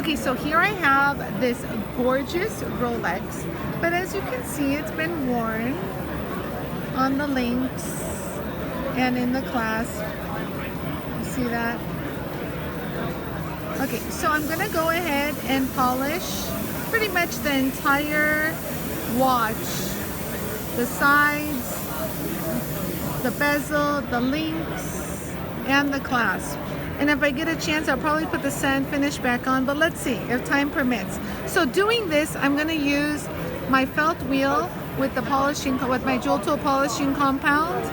Okay, so here I have this gorgeous Rolex, but as you can see, it's been worn on the links and in the clasp. You see that? Okay, so I'm gonna go ahead and polish pretty much the entire watch. The sides, the bezel, the links, and the clasp. And if I get a chance, I'll probably put the sand finish back on, but let's see if time permits. So doing this, I'm gonna use my felt wheel with the polishing, with my JOOLTOOL polishing compound.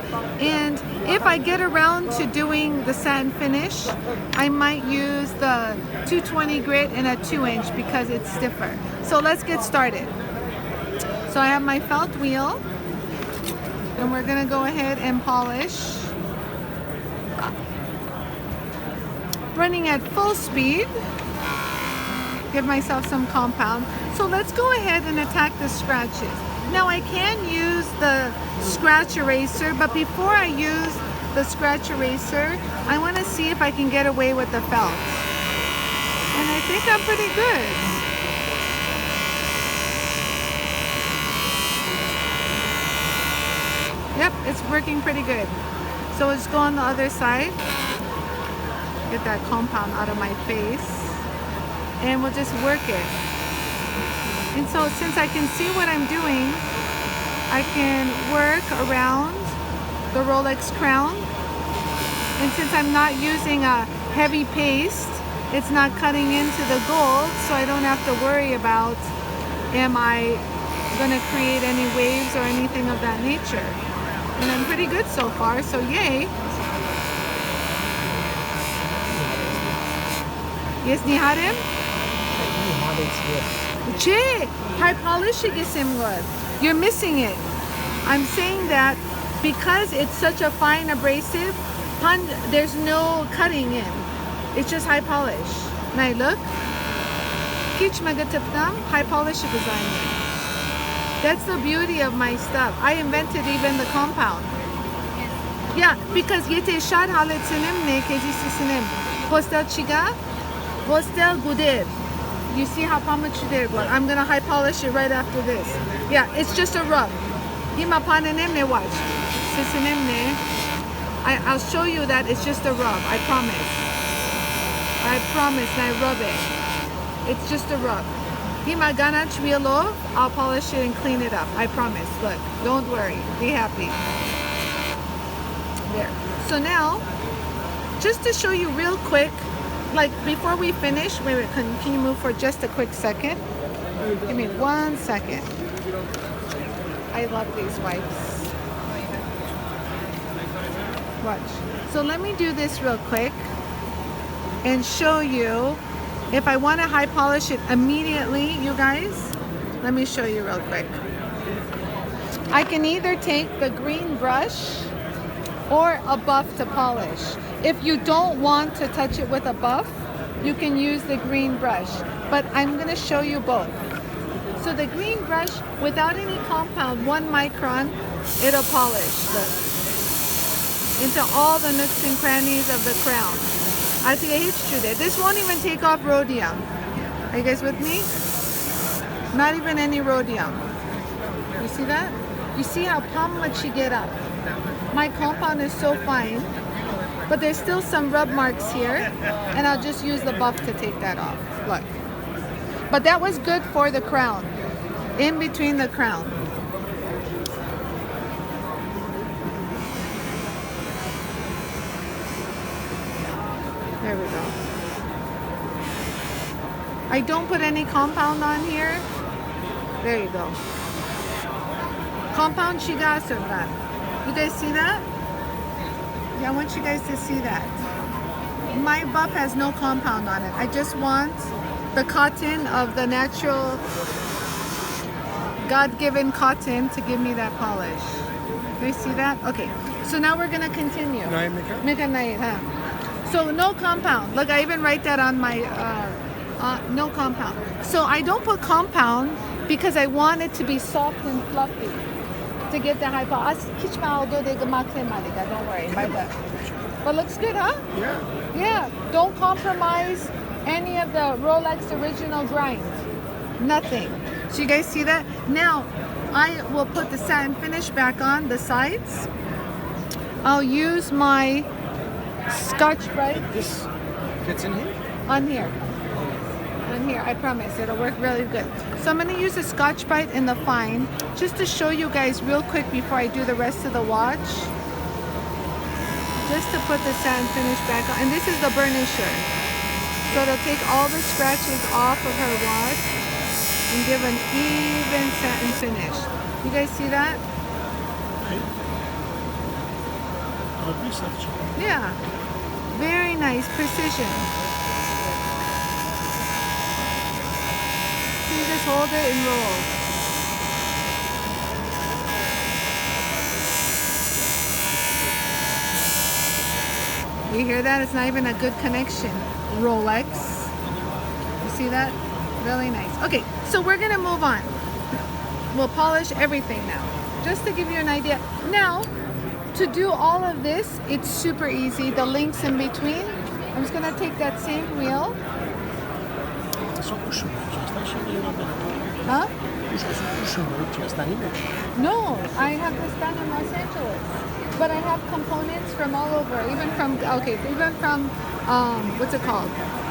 And if I get around to doing the satin finish, I might use the 220 grit and a 2-inch because it's stiffer. So let's get started. So I have my felt wheel, and we're gonna go ahead and polish. Running at full speed. Give myself some compound. So let's go ahead and attack the scratches. Now I can use the scratch eraser, but before I use the scratch eraser, I want to see if I can get away with the felt. And I think I'm pretty good. Yep, it's working pretty good. So let's go on the other side. Get that compound out of my face. And we'll just work it. And so since I can see what I'm doing, I can work around the Rolex crown. And since I'm not using a heavy paste, it's not cutting into the gold, so I don't have to worry about am I gonna create any waves or anything of that nature. And I'm pretty good so far, so yay. Yes, Niharim? Che, high polish good. You're missing it. I'm saying that because it's such a fine abrasive, there's no cutting in. It's just high polish. Now look. Kich magatapnam, high polish design. That's the beauty of my stuff. I invented even the compound. Yeah, because yete shad halet sinem ne kejisi sinem. Postel chiga, postel gudir. You see how much there? I'm gonna high polish it right after this. Yeah, it's just a rub. Himapanenemne watch. Sisenemne. I'll show you that it's just a rub. I promise. I promise. And I rub it. It's just a rub. Himagana chvielo. I'll polish it and clean it up. I promise. Look, don't worry. Be happy. There. So now, just to show you real quick. Like before we finish, wait, can you move for just a quick second? Give me 1 second. I love these wipes. Watch. So let me do this real quick and show you if I want to high polish it immediately, you guys. Let me show you real quick. I can either take the green brush or a buff to polish. If you don't want to touch it with a buff, you can use the green brush, but I'm gonna show you both. So the green brush, without any compound, 1 micron, it'll polish into all the nooks and crannies of the crown. This won't even take off rhodium. Are you guys with me? Not even any rhodium. You see that? You see how much you get up? My compound is so fine, but there's still some rub marks here, and I'll just use the buff to take that off. Look. But that was good for the crown, in between the crown. There we go. I don't put any compound on here. There you go. Compound shigasurgan. You guys see that? Yeah, I want you guys to see that. My buff has no compound on it. I just want the cotton of the natural God-given cotton to give me that polish. Do you see that? Okay, so now we're gonna continue. So no compound. Look, I even write that on my, no compound. So I don't put compound because I want it to be soft and fluffy. To get the high polish. Don't worry. But looks good, huh? Yeah. Yeah. Don't compromise any of the Rolex original grind. Nothing. So you guys see that? Now, I will put the satin finish back on the sides. I'll use my Scotch-Brite. This fits in here? On here. On here, I promise. It'll work really good. So I'm going to use a Scotch-Brite in the fine just to show you guys real quick before I do the rest of the watch. Just to put the satin finish back on. And this is the burnisher. So it'll take all the scratches off of her watch and give an even satin finish. You guys see that? Yeah. Very nice. Precision. So you just hold it and roll. You hear that? It's not even a good connection. Rolex. You see that? Really nice. Okay, so we're gonna move on. We'll polish everything now. Just to give you an idea. Now, to do all of this, it's super easy. The links in between. I'm just gonna take that same wheel. Huh? No, I have this done in Los Angeles. But I have components from all over, even from what's it called?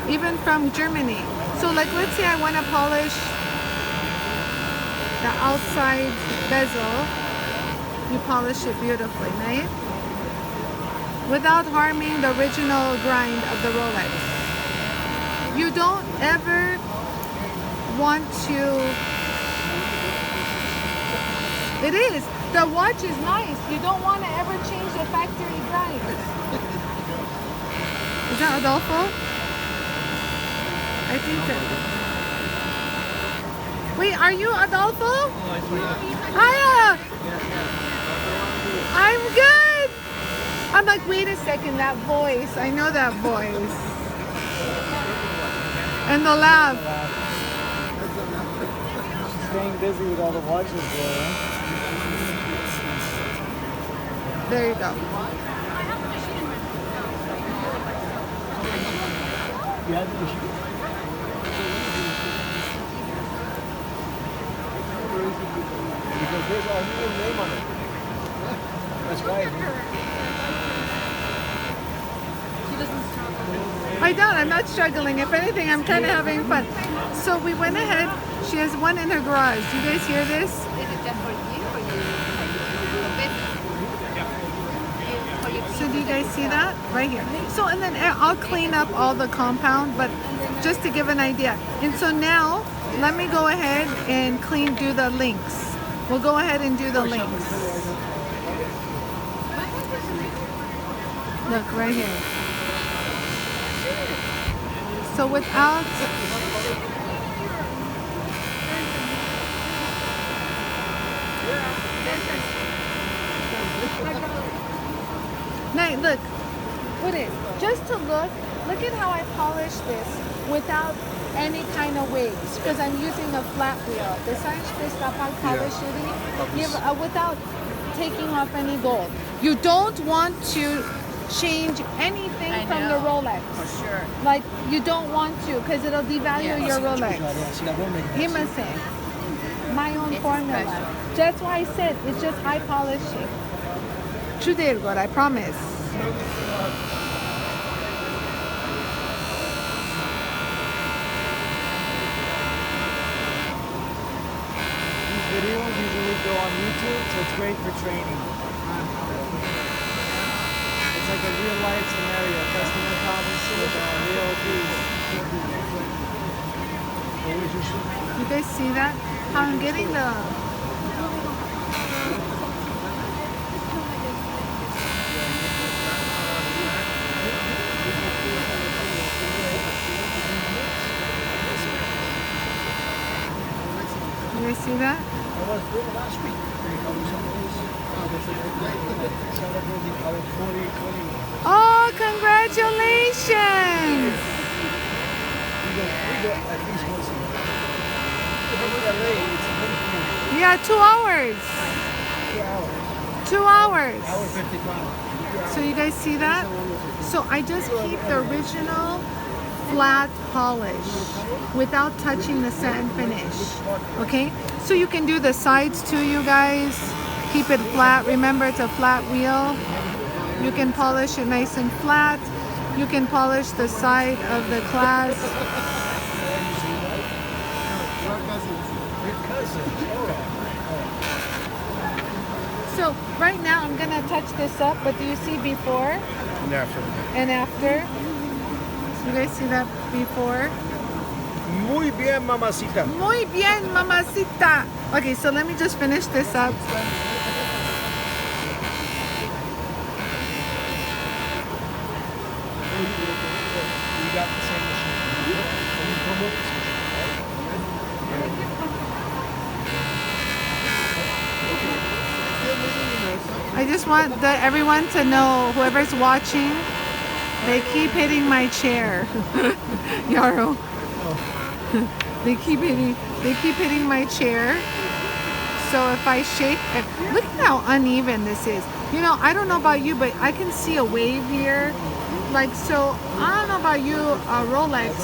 Even from Germany. So like, let's say I want to polish the outside bezel. You polish it beautifully, right? Without harming the original grind of the Rolex. You don't ever want to... It is. The watch is nice. You don't want to ever change the factory grind. Is that Adolfo? I think that. Wait, are you Adolfo? Hiya! I'm good! I'm like, wait a second, that voice. I know that voice. And the laugh. Staying busy with all the watches there. There you go. Because there's our new name on it. That's why. I don't. I'm not struggling. If anything, I'm kind of having fun. So we went ahead. She has one in her garage. Do you guys hear this? Is it just for you or you? So do you guys see that? Right here. So, and then I'll clean up all the compound, but just to give an idea. And so now, let me go ahead and do the links. We'll go ahead and do the links. Look, right here. So without... Now, look, put it, just to look at how I polished this without any kind of waves, because I'm using a flat wheel. The without taking off any gold. You don't want to change anything from the Rolex. For sure. Like, you don't want to, because it'll devalue your Rolex. Himase. My own formula. Special. That's why I said it's just high polishing. True there, God, I promise. These videos usually go on YouTube, so it's great for training. It's like a real life scenario. Customer comes with a real piece. You guys see that? How I'm getting the... You guys see that? I was doing it last week. Celebrating our 40-20. Oh, congratulations! We go at least once a year. Yeah, 2 hours. 2 hours. Hour 55. So you guys see that? So I just keep the original flat polish without touching the satin finish. Okay, so you can do the sides too, you guys. Keep it flat. Remember, it's a flat wheel. You can polish it nice and flat. You can polish the side of the clasp. So right now I'm gonna touch this up, but do you see before and after? You guys see that before? Muy bien, mamacita. Muy bien, mamacita. Okay, so let me just finish this up. We got the same machine. I just want everyone to know, whoever's watching, they keep hitting my chair. Yarrow. They keep hitting my chair. So if I shake, look at how uneven this is. You know, I don't know about you, but I can see a wave here. Like, so, I don't know about you, Rolex.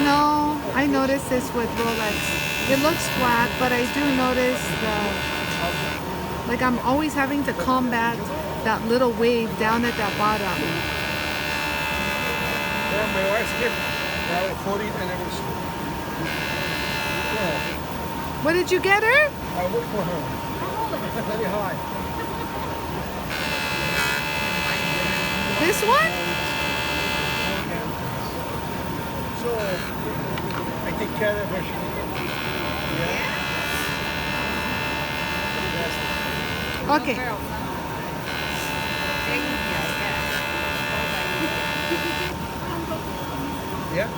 No, I noticed this with Rolex. It looks flat, but I do notice like I'm always having to combat that little wave down at that bottom. Yeah, my wife's gift. 40th anniversary. What did you get her? I work for her. Very high. This one? So, I take care of her. Okay. Yeah?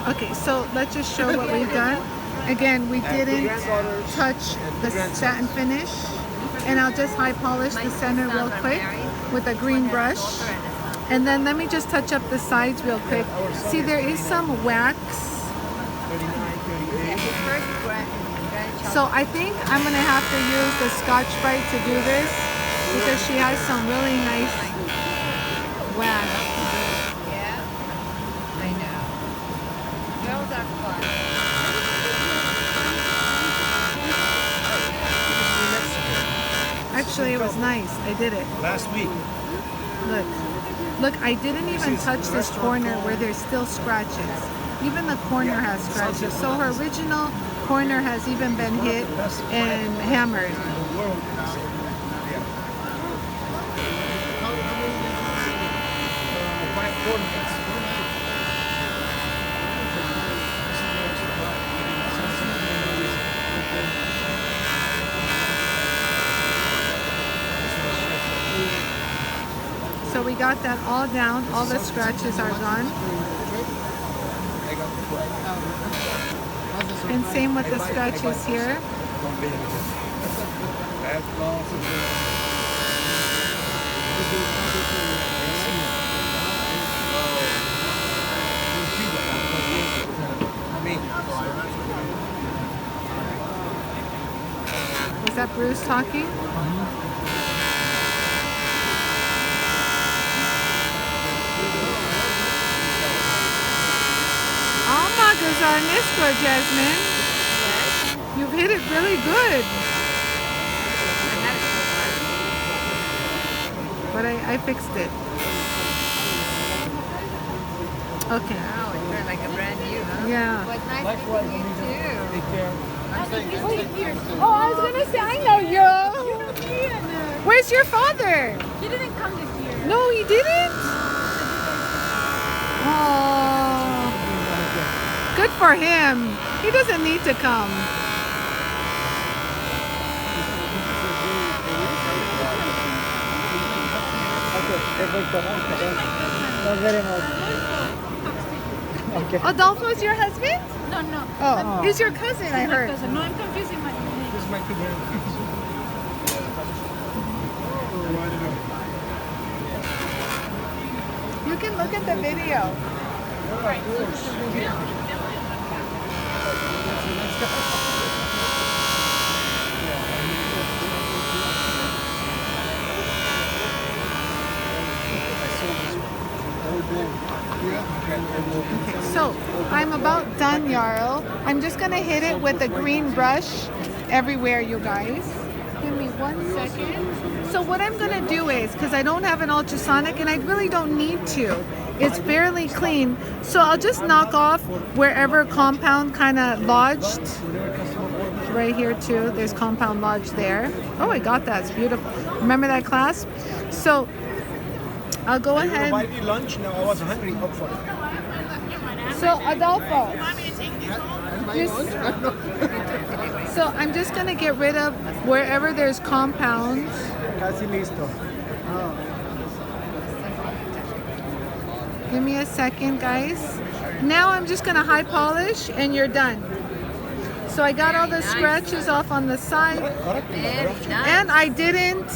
Okay, so let's just show what we've done. Again, we didn't touch the satin finish. And I'll just high polish the center real quick with a green brush. And then let me just touch up the sides real quick. See, there is some wax. So I think I'm going to have to use the Scotch-Brite to do this because she has some really nice wax. Yeah, I know. Girls are fun. Actually, it was nice. I did it. Last week. Look, I didn't even touch this corner where there's still scratches. Even the corner has scratches. So her original corner has even been hit and hammered. So we got that all down. All the scratches are gone. And same with the scratches here. Was that Bruce talking? Jasmine. You've hit it really good. But I fixed it. Okay. Wow, it turned like a brand new, huh? Yeah. But nice to meet you too. Oh, I was gonna say, I know you. Where's your father? He didn't come this year. No, he didn't? Oh. Good for him. He doesn't need to come. Okay. Adolfo is your husband? No. Oh, he's your cousin, I heard. No, I'm confusing my name. This is my two grandkids. You can look at the video. I sold this Okay, so I'm about done, Jarl. I'm just gonna hit it with a green brush everywhere, you guys. Give me 1 second. So what I'm gonna do is, because I don't have an ultrasonic and I really don't need to, it's fairly clean. So I'll just knock off wherever compound kind of lodged. Right here too, there's compound lodged there. Oh, I got that, it's beautiful. Remember that class? So I'll go ahead. Buy me lunch now. I was hungry. Up for it. So Adolfo, so I'm just gonna get rid of wherever there's compounds. Casi listo. Give me a second, guys. Now I'm just gonna high polish and you're done. So I got all the scratches off on the side, Very nice. and I didn't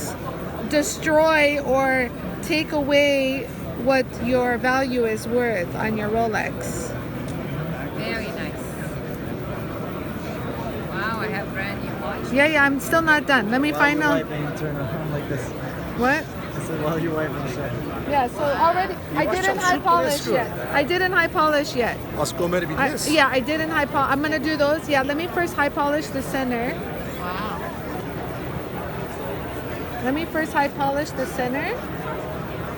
destroy or take away what your value is worth on your Rolex. Very nice. Wow, I have brand new watch. Yeah, I'm still not done. Let me find out. Turn around like this. What? I said, while you wipe and shit. Yeah, so already, I watched didn't some high super polish screw. yet. I didn't high polish yet. Yeah, I didn't high polish. I'm gonna do those. Yeah, let me first high polish the center. Wow. Let me first high polish the center,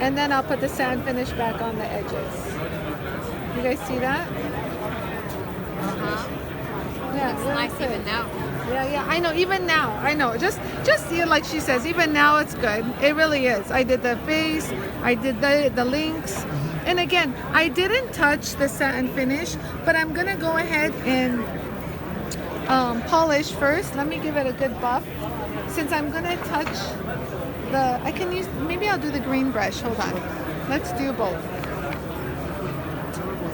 and then I'll put the sand finish back on the edges. You guys see that? Uh-huh. Yeah, Looks really nice good. even now. Yeah, I know. Even now, I know. Just see it like she says. Even now, it's good. It really is. I did the face. I did the links. And again, I didn't touch the satin finish, but I'm gonna go ahead and polish first. Let me give it a good buff. Since I'm gonna touch the, I can use. Maybe I'll do the green brush. Hold on. Let's do both.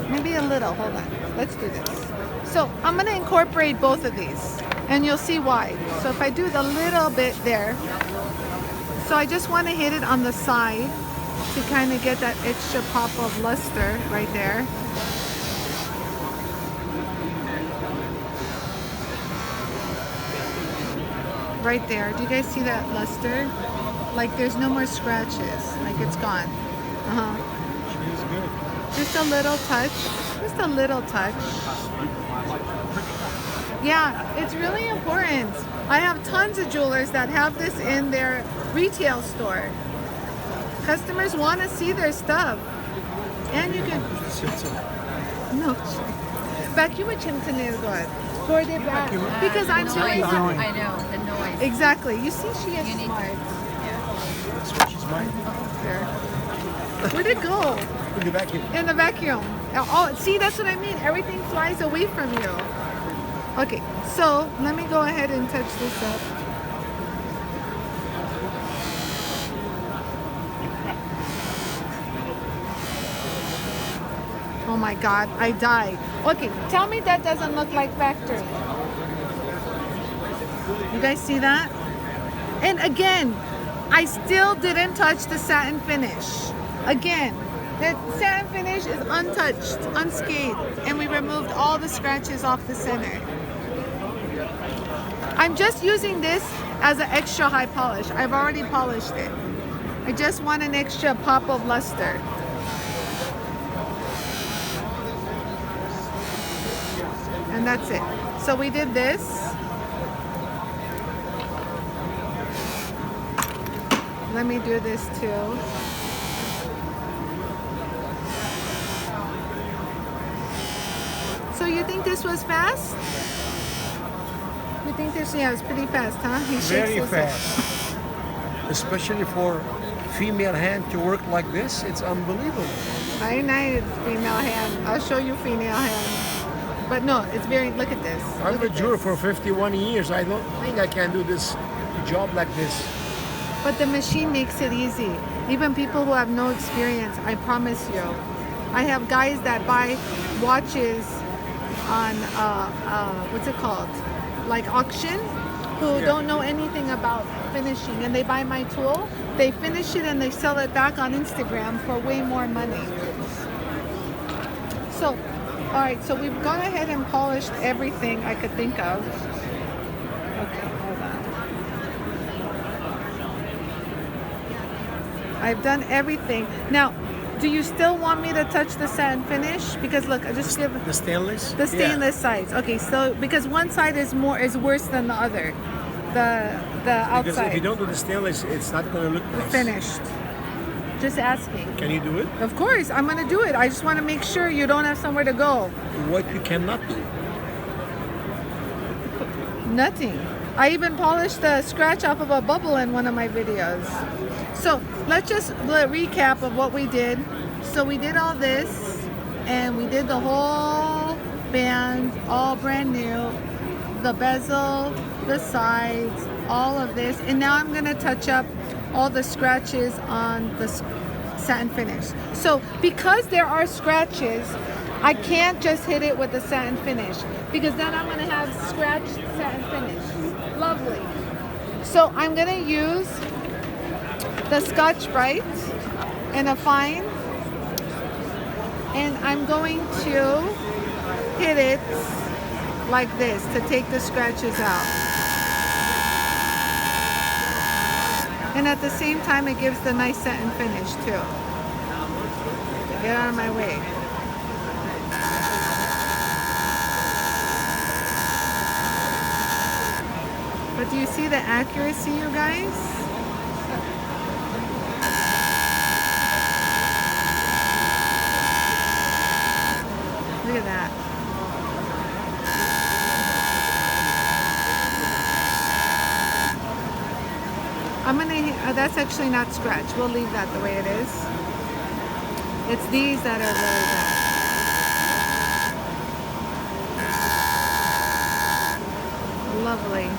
Maybe a little. Hold on. Let's do this. So I'm gonna incorporate both of these, and you'll see why. So if I do the little bit there, so I just want to hit it on the side to kind of get that extra pop of luster right there. Right there. Do you guys see that luster? Like there's no more scratches. Like it's gone. She's good. Just a little touch. Just a little touch. Yeah, it's really important. I have tons of jewelers that have this in their retail store. Customers want to see their stuff. And you can... No. Vacuum için good. For the back. Because I'm telling you... I know, the noise. Exactly. You see, she is You need- smart. That's what she's mine. There. Where'd it go? In the vacuum. In the vacuum. Oh, see, that's what I mean. Everything flies away from you. Okay, so let me go ahead and touch this up. Oh my God, I died. Okay, tell me that doesn't look like factory. You guys see that? And again, I still didn't touch the satin finish. Again, the satin finish is untouched, unscathed, and we removed all the scratches off the center. I'm just using this as an extra high polish. I've already polished it. I just want an extra pop of luster. And that's it. So we did this. Let me do this too. So you think this was fast? You think this? Yeah, it was pretty fast, huh? He shakes Very his head. fast. Especially for female hand to work like this, it's unbelievable. Very nice, female hand. I'll show you female hand. But no, it's very. Look at this. I'm Look a at juror this. for 51 years. I don't think I can do this job like this. But the machine makes it easy. Even people who have no experience, I promise you. I have guys that buy watches on what's it called, like auction, who don't know anything about finishing, and they buy my tool. They finish it and they sell it back on Instagram for way more money. So, all right. So we've gone ahead and polished everything I could think of. Okay, hold on. I've done everything. Now, Do you still want me to touch the satin finish? Because look, I just give The stainless? the stainless sides. Okay, so because one side is worse than the other. The Because outside. if you don't do the stainless, it's not going to look nice. Finished. Just asking. Can you do it? Of course, I'm gonna do it. I just want to make sure you don't have somewhere to go. What you cannot do? Nothing. I even polished the scratch off of a bubble in one of my videos. So let's just recap of what we did. So we did all this, and we did the whole band, all brand new. The bezel, the sides, all of this. And now I'm gonna touch up all the scratches on the satin finish. So because there are scratches, I can't just hit it with the satin finish because then I'm gonna have scratched satin finish. Lovely. So I'm gonna use the Scotch Brite in a fine, and I'm going to hit it like this to take the scratches out. And at the same time, it gives the nice satin finish too. Get out of my way. But do you see the accuracy, you guys? Look at that. I'm gonna, that's actually not scratch. We'll leave that the way it is. It's these that are really bad. Lovely.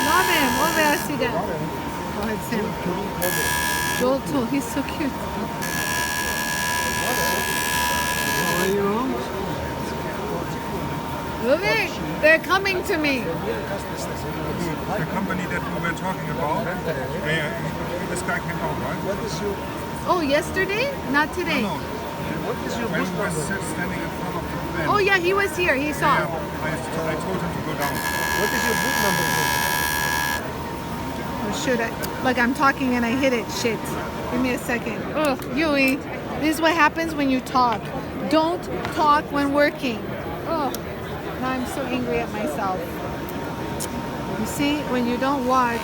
Love him. Oh, I see that. Oh, it's him. JOOLTOOL. He's so cute. Look it. They're coming to me. The company that we were talking about, this guy came out, right? Oh, yesterday? Not today. No, when we were standing in front of the van. Oh, yeah, he was here. He saw. Yeah, I told him to go down. What is your boot number? Oh, shoot. Like I'm talking and I hit it. Shit. Give me a second. Oh, Yui. This is what happens when you talk. Don't talk when working. Oh, now I'm so angry at myself. You see, when you don't watch.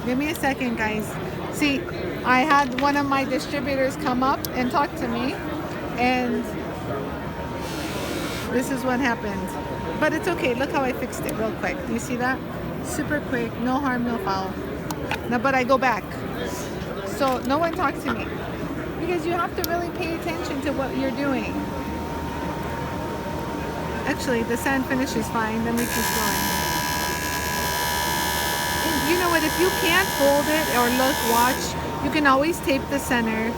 Give me a second, guys. See, I had one of my distributors come up and talk to me, and this is what happened. But it's okay. Look how I fixed it real quick. Do you see that? Super quick. No harm, no foul. Now, but I go back. So no one talks to me. Because you have to really pay attention to what you're doing. Actually, the sand finish is fine. Then we keep going. And you know what? If you can't hold it or watch, you can always tape the center.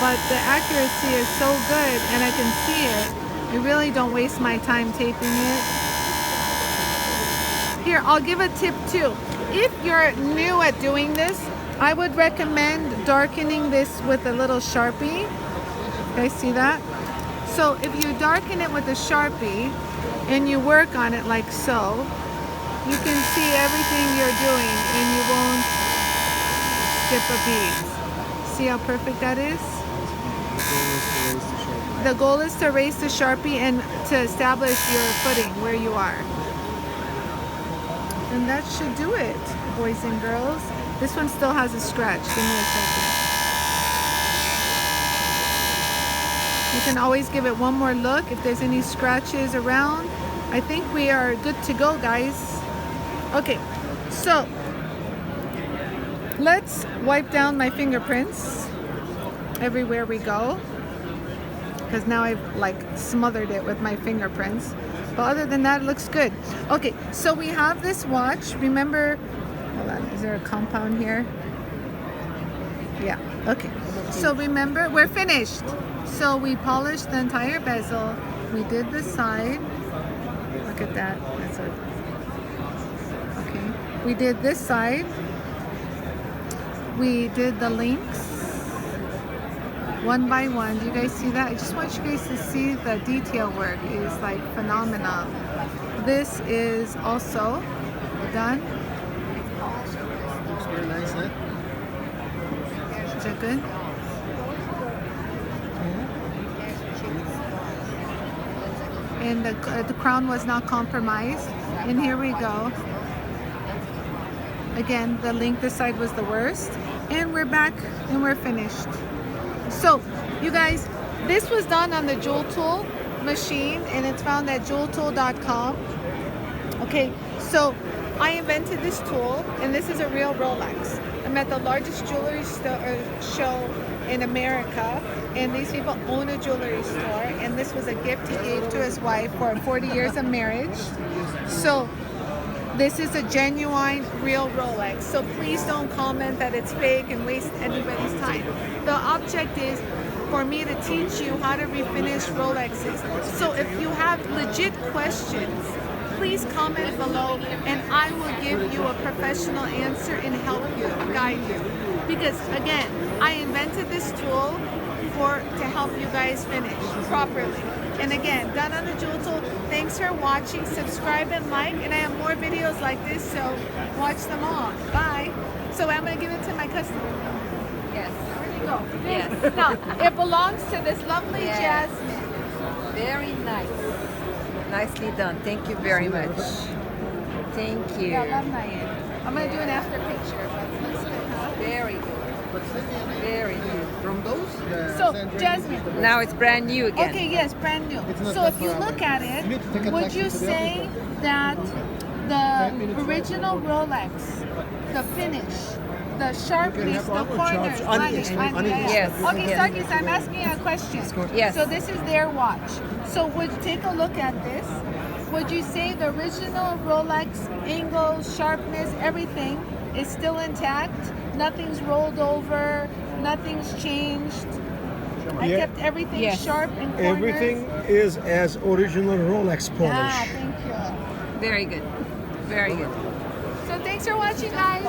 But the accuracy is so good, and I can see it. I really don't waste my time taping it. Here, I'll give a tip too. If you're new at doing this, I would recommend darkening this with a little Sharpie. You guys see that? So if you darken it with a Sharpie and you work on it like so, you can see everything you're doing and you won't skip a beat. See how perfect that is? The goal is to erase the Sharpie and to establish your footing where you are. And that should do it, boys and girls. This one still has a scratch. Give me a second. You can always give it one more look if there's any scratches around. I think we are good to go, guys. Okay, so let's wipe down my fingerprints everywhere we go. Because now I've like smothered it with my fingerprints. But other than that, it looks good. Okay, so we have this watch. Remember, hold on, is there a compound here? Yeah, okay. So remember, we're finished. So we polished the entire bezel. We did the side. Look at that. That's okay. We did this side. We did the links one by one. Do you guys see that? I just want you guys to see the detail work is like phenomenal. This is also done. Looks very nice, eh? Is it good? And the crown was not compromised. And here we go. Again, the link this side was the worst. And we're back and we're finished. So, you guys, this was done on the JOOLTOOL machine and it's found at JOOLTOOL.com. Okay, so I invented this tool and this is a real Rolex. I'm at the largest jewelry show in America, and these people own a jewelry store, and this was a gift he gave to his wife for 40 years of marriage. So this is a genuine, real Rolex. So please don't comment that it's fake and waste anybody's time. The object is for me to teach you how to refinish Rolexes. So if you have legit questions, please comment below and I will give you a professional answer and help you, guide you. Because again, I invented this tool to help you guys finish properly. And again, done on the JOOLTOOL. Thanks for watching, subscribe and like, and I have more videos like this, so watch them all. Bye. So I'm gonna give it to my customer. Yes. Where'd you go? Yes. Now, it belongs to this lovely Yes. Jasmine. Very nice. Nicely done. Thank you very much. Thank you. Yeah, love Anie. I'm gonna do an after picture, but looks good, huh? Very good. Very good. From those? So, Jasmine. Now it's brand new again. Okay, yes, brand new. It's not So that if you far look away. at You need to take it, a would taxi you to the say that the original Rolex, the finish, the sharpness, the corners, Yes, Okay, yes. Sarkis, I'm asking a question. Yes. So this is their watch. So would take a look at this. Would you say the original Rolex angle, sharpness, everything is still intact? Nothing's rolled over, nothing's changed. I Yeah. kept everything Yes. sharp in corners. Everything is as original Rolex polish. Ah, thank you. Very good. Very good. So thanks for watching, guys.